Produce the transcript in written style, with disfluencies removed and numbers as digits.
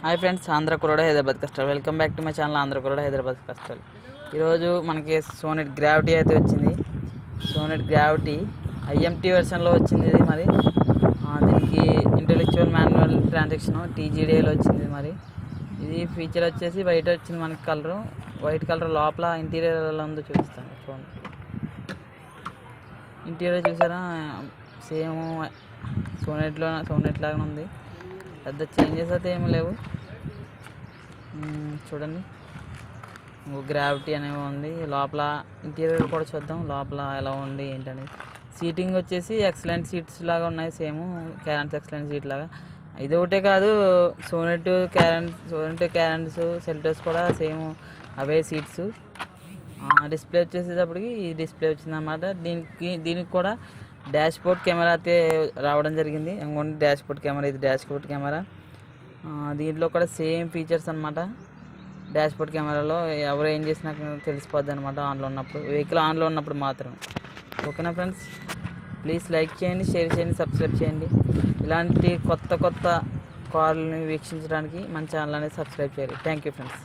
Hi friends, Andhra కుర్రాడు హైదరాబాద్ కష్టాలు. Welcome back to my channel Andhra కుర్రాడు హైదరాబాద్ కష్టాలు. ఈరోజు మనకి సోనెట్ గ్రావిటీ అయితే వచ్చింది. సోనెట్ గ్రావిటీ ఐఎంటీ వెర్షన్లో వచ్చింది. ఇది మరి దీనికి ఇంటెలెక్చువల్ మాన్యువల్ ట్రాన్సాక్షన్ టీజీడీఏలో వచ్చింది. మరి ఇది ఫీచర్ వచ్చేసి వైట్ వచ్చింది. మనకి కలరు వైట్ కలర్ లోపల ఇంటీరియర్ ఎలా ఉందో చూపిస్తాను. చూడండి, ఇంటీరియర్ చూసారా, సేమ్ సోనెట్ లాగానే ఉంది. పెద్ద చేంజెస్ అయితే ఏమి లేవు. చూడండి, గ్రావిటీ అనేవి ఉంది. లోపల ఇంటీరియర్ కూడా చూద్దాం, లోపల ఎలా ఉంది ఏంటనేది. సీటింగ్ వచ్చేసి ఎక్సలెంట్ సీట్స్ లాగా ఉన్నాయి, సేమ్ క్యారెన్స్ ఎక్సలెంట్ సీట్ లాగా. ఇది ఒకటే కాదు, సోనెట్ క్యారెన్స్ సెల్టోస్ కూడా సేమ్ అవే సీట్స్. డిస్ప్లే వచ్చేసేటప్పటికి ఈ డిస్ప్లే వచ్చిందన్నమాట. దీనికి కూడా డాష్ బోర్డ్ కెమెరా అయితే రావడం జరిగింది. ఇంకోటి డాష్ బోర్డ్ కెమెరా, ఇది డాష్ బోర్డ్ కెమెరా. దీంట్లో కూడా సేమ్ ఫీచర్స్ అనమాట. డాష్ బోర్డ్ కెమెరాలో ఎవరు ఏం చేసినా తెలిసిపోద్ది అనమాట, ఆన్లో ఉన్నప్పుడు, వెహికల్ ఆన్లో ఉన్నప్పుడు మాత్రమే. ఓకేనా ఫ్రెండ్స్, ప్లీజ్ లైక్ చేయండి, షేర్ చేయండి, సబ్స్క్రైబ్ చేయండి. ఇలాంటి కొత్త కార్లని వీక్షించడానికి మన ఛానల్ అనేది సబ్స్క్రైబ్ చేయాలి. Thank you friends.